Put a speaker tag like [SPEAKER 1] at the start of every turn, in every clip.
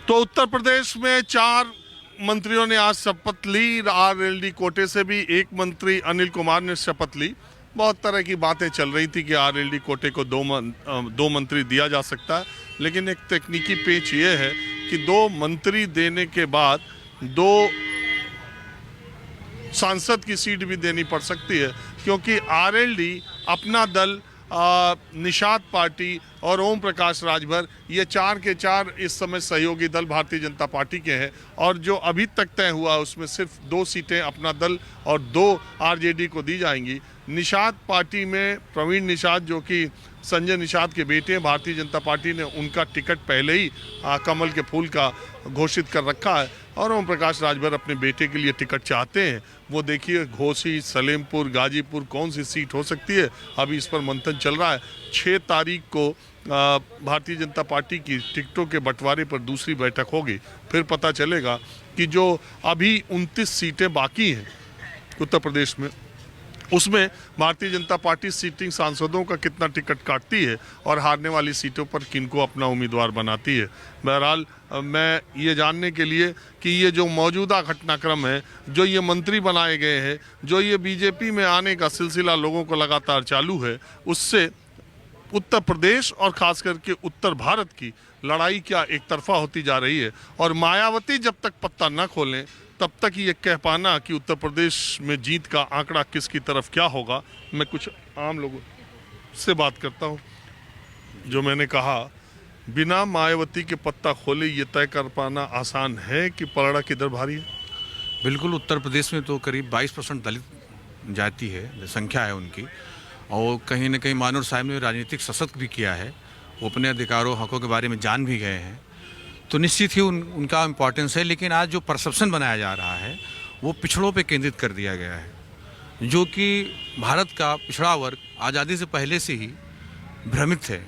[SPEAKER 1] तो उत्तर प्रदेश में 4 मंत्रियों ने आज शपथ ली। आरएलडी कोटे से भी एक मंत्री अनिल कुमार ने शपथ ली। बहुत तरह की बातें चल रही थी कि आरएलडी कोटे को दो मंत्री दिया जा सकता है, लेकिन एक तकनीकी पेच ये है कि 2 मंत्री देने के बाद 2 सांसद की सीट भी देनी पड़ सकती है, क्योंकि आरएलडी अपना दल, निषाद पार्टी और ओम प्रकाश राजभर, ये 4 के 4 इस समय सहयोगी दल भारतीय जनता पार्टी के हैं। और जो अभी तक तय हुआ उसमें सिर्फ 2 सीटें अपना दल और 2 आरजेडी को दी जाएंगी। निषाद पार्टी में प्रवीण निषाद, जो कि संजय निषाद के बेटे हैं, भारतीय जनता पार्टी ने उनका टिकट पहले ही कमल के फूल का घोषित कर रखा है। और ओम प्रकाश राजभर अपने बेटे के लिए टिकट चाहते हैं। वो देखिए, घोसी, सलेमपुर, गाजीपुर कौन सी सीट हो सकती है, अभी इस पर मंथन चल रहा है। 6 तारीख को भारतीय जनता पार्टी की टिकटों के बंटवारे पर दूसरी बैठक होगी। फिर पता चलेगा कि जो अभी 29 सीटें बाकी हैं उत्तर प्रदेश में, उसमें भारतीय जनता पार्टी सीटिंग सांसदों का कितना टिकट काटती है और हारने वाली सीटों पर किनको अपना उम्मीदवार बनाती है। बहरहाल मैं ये जानने के लिए कि ये जो मौजूदा घटनाक्रम है, जो ये मंत्री बनाए गए हैं, जो ये बीजेपी में आने का सिलसिला लोगों को लगातार चालू है, उससे उत्तर प्रदेश और खास करके उत्तर भारत की लड़ाई क्या एक तरफा होती जा रही है। और मायावती जब तक पत्ता न खोलें तब तक ये कह पाना कि उत्तर प्रदेश में जीत का आंकड़ा किसकी तरफ क्या होगा। मैं कुछ आम लोगों से बात करता हूँ। जो मैंने कहा, बिना मायावती के पत्ता खोले ये तय कर पाना आसान है कि पलड़ा किधर भारी है।
[SPEAKER 2] बिल्कुल, उत्तर प्रदेश में तो करीब 22% दलित जाति है, संख्या है उनकी, और कहीं ना कहीं मानूर साहब ने राजनीतिक सशक्त भी किया है। वो अपने अधिकारों हकों के बारे में जान भी गए हैं, तो निश्चित ही उनका इम्पोर्टेंस है। लेकिन आज जो परसेप्शन बनाया जा रहा है वो पिछड़ों पे केंद्रित कर दिया गया है, जो कि भारत का पिछड़ा वर्ग आज़ादी से पहले से ही भ्रमित है।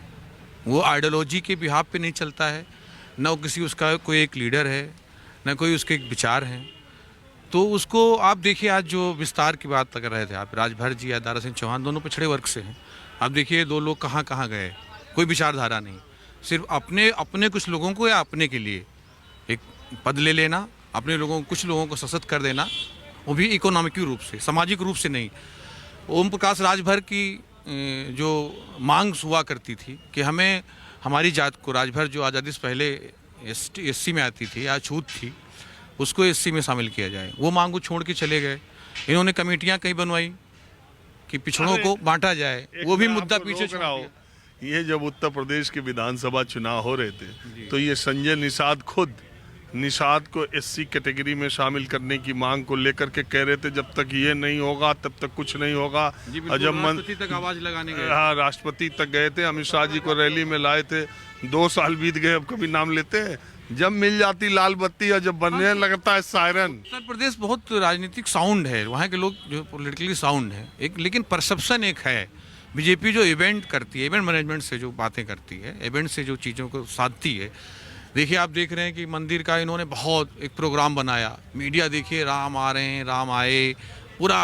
[SPEAKER 2] वो आइडियोलॉजी के बिहाफ पे नहीं चलता है, न वो किसी उसका कोई एक लीडर है, न कोई उसके एक विचार हैं। तो उसको आप देखिए, आज जो विस्तार की बात कर रहे थे आप, राजभर जी या दारा सिंह चौहान, दोनों पिछड़े वर्ग से हैं। आप देखिए 2 लोग कहाँ कहाँ गए, कोई विचारधारा नहीं, सिर्फ अपने कुछ लोगों को या अपने के लिए एक पद ले लेना, अपने लोगों कुछ लोगों को सशक्त कर देना, वो भी इकोनॉमिक रूप से, सामाजिक रूप से नहीं। ओम प्रकाश राजभर की जो मांग हुआ करती थी कि हमें हमारी जात को, राजभर जो आज़ादी से पहले एससी में आती थी या छूत थी, उसको एससी में शामिल किया जाए, वो मांग को छोड़ के चले गए। इन्होंने कमेटियाँ कई बनवाई कि पिछड़ों को बांटा जाए, वो भी मुद्दा पीछे छोड़ दिया।
[SPEAKER 1] ये जब उत्तर प्रदेश के विधानसभा चुनाव हो रहे थे तो ये संजय निषाद खुद निषाद को एससी कैटेगरी में शामिल करने की मांग को लेकर के कह रहे थे, जब तक ये नहीं होगा तब तक कुछ नहीं होगा।
[SPEAKER 2] जब राष्ट्रपति तक आवाज लगाने गए,
[SPEAKER 1] हाँ, राष्ट्रपति तक गए थे, अमित शाह जी को रैली में लाए थे। 2 साल बीत गए, अब कभी नाम लेते हैं। जब मिल जाती लाल बत्ती और जब बनने लगता है सायरन।
[SPEAKER 2] उत्तर प्रदेश बहुत राजनीतिक साउंड है, वहाँ के लोग जो पॉलिटिकली साउंड है एक, लेकिन परसेप्शन एक है। बीजेपी जो इवेंट करती है, इवेंट मैनेजमेंट से जो बातें करती है, इवेंट से जो चीज़ों को साधती है। देखिए, आप देख रहे हैं कि मंदिर का इन्होंने बहुत एक प्रोग्राम बनाया, मीडिया देखिए, राम आ रहे हैं, राम आए, पूरा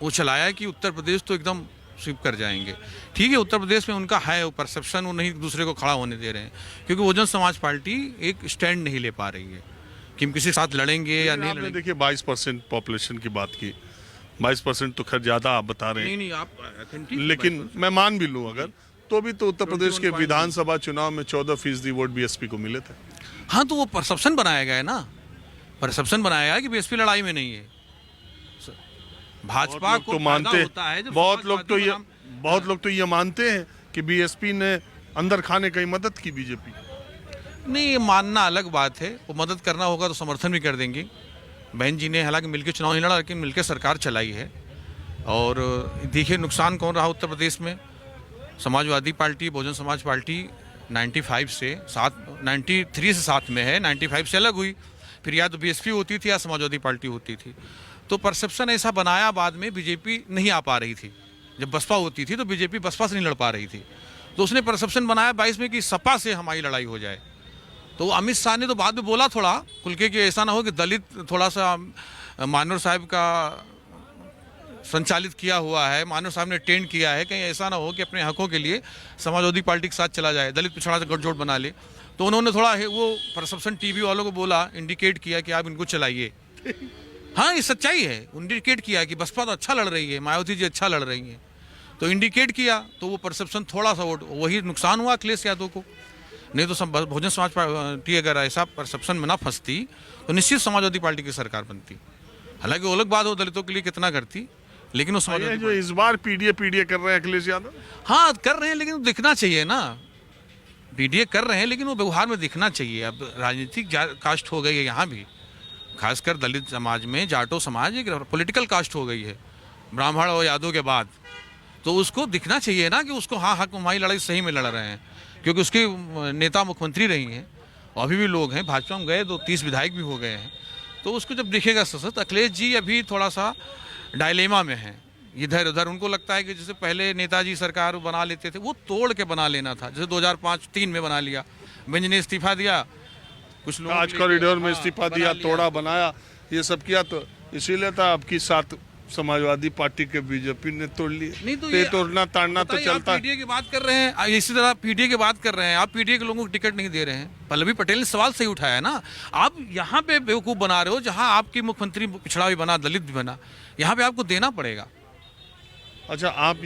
[SPEAKER 2] वो चलाया कि उत्तर प्रदेश तो एकदम स्वीप कर जाएंगे। ठीक है, उत्तर प्रदेश में उनका है वो परसेप्शन, वो नहीं दूसरे को खड़ा होने दे रहे हैं, क्योंकि बहुजन समाज पार्टी एक स्टैंड नहीं ले पा रही है कि हम किसी के साथ लड़ेंगे या नहीं लड़ेंगे।
[SPEAKER 1] देखिए, 22% पॉपुलेशन की बात की, 22% तो खैर ज़्यादा आप बता रहे हैं।
[SPEAKER 2] नहीं आप,
[SPEAKER 1] लेकिन मैं मान भी लूँ अगर, तो भी तो उत्तर प्रदेश के विधानसभा चुनाव में 14% वोट बीएसपी को मिले थे।
[SPEAKER 2] हाँ, तो वो परसेप्शन बनाया गया है ना, परसेप्शन बनाया गया है कि बीएसपी लड़ाई में नहीं है। भाजपा को
[SPEAKER 1] तो मानते हैं, बहुत लोग तो ये मानते हैं कि बीएसपी ने अंदर खाने की मदद की बीजेपी।
[SPEAKER 2] नहीं, ये मानना अलग बात है, वो मदद करना होगा तो समर्थन भी कर देंगे। बहन जी ने हालांकि मिलकर चुनाव नहीं लड़ा, लेकिन मिलकर सरकार चलाई है। और देखिए नुकसान कौन रहा उत्तर प्रदेश में, समाजवादी पार्टी, बहुजन समाज पार्टी 93 से साथ में है, 95 से अलग हुई, फिर या तो बीएसपी होती थी या समाजवादी पार्टी होती थी। तो परसेप्शन ऐसा बनाया, बाद में बीजेपी नहीं आ पा रही थी। जब बसपा होती थी तो बीजेपी बसपा से नहीं लड़ पा रही थी, तो उसने परसेप्शन बनाया 22 में कि सपा से हमारी लड़ाई हो जाए। तो अमित शाह ने तो बाद में बोला थोड़ा खुल के कि ऐसा ना हो कि दलित थोड़ा सा मानूर साहब का संचालित किया हुआ है, मानव साहब ने टेंड किया है, कहीं ऐसा ना हो कि अपने हकों के लिए समाजवादी पार्टी के साथ चला जाए, दलित पिछड़ा से गठजोड़ बना ले। तो उन्होंने थोड़ा वो परसेप्शन टीवी वालों को बोला, इंडिकेट किया कि आप इनको चलाइए। हाँ, ये सच्चाई है, इंडिकेट किया कि बसपा तो अच्छा लड़ रही है, मायावती जी अच्छा लड़ रही हैं, तो इंडिकेट किया, तो वो परसेप्शन थोड़ा सा वोट, वही नुकसान हुआ अखिलेश यादव को। नहीं तो बहुजन समाज पार्टी अगर ऐसा परसेप्शन में ना फंसती तो निश्चित समाजवादी पार्टी की सरकार बनती। हालांकि वो अलग बात हो दलितों के लिए कितना करती, लेकिन वो
[SPEAKER 1] ये
[SPEAKER 2] समाजवादी
[SPEAKER 1] जो इस बार पीडीए कर रहे हैं अखिलेश यादव,
[SPEAKER 2] हाँ कर रहे हैं, लेकिन वो दिखना चाहिए ना। पीडीए कर रहे हैं लेकिन वो व्यवहार में दिखना चाहिए। अब राजनीतिक कास्ट हो गई है यहाँ भी, खासकर दलित समाज में जाटो समाज एक पॉलिटिकल कास्ट हो गई है ब्राह्मण और यादव के बाद। तो उसको दिखना चाहिए ना कि उसको हाँ हक हमारी लड़ाई सही में लड़ रहे हैं, क्योंकि उसके नेता मुख्यमंत्री रही हैं और अभी भी लोग हैं, भाजपा में गए तो 30 विधायक भी हो गए हैं। तो उसको जब दिखेगा सशक्त, अखिलेश जी अभी थोड़ा सा डायलेमा में हैं, इधर उधर। उनको लगता है कि जैसे पहले नेताजी सरकार बना लेते थे, वो तोड़ के बना लेना था, जैसे 2005-3 में बना लिया। बेंच ने इस्तीफा दिया, कुछ लोग
[SPEAKER 1] आज कॉरिडोर में इस्तीफा दिया, तोड़ा बनाया, ये सब किया, तो इसीलिए था आपकी साथ समाजवादी पार्टी के बीजेपी ने तोड़ लिए।
[SPEAKER 2] नहीं तो
[SPEAKER 1] ये तोड़ना ताड़ना तो चलता है।
[SPEAKER 2] पीडीए की बात कर रहे हैं, इसी तरह पीडीए की बात कर रहे हैं, आप पीडीए के लोगों को टिकट नहीं दे रहे हैं। पल्लवी पटेल ने सवाल सही उठाया ना, आप यहाँ पे बेवकूफ़ बना रहे हो, जहाँ आपकी मुख्यमंत्री पिछड़ा भी बना, दलित भी बना, यहाँ पे आपको देना पड़ेगा।
[SPEAKER 1] अच्छा, आप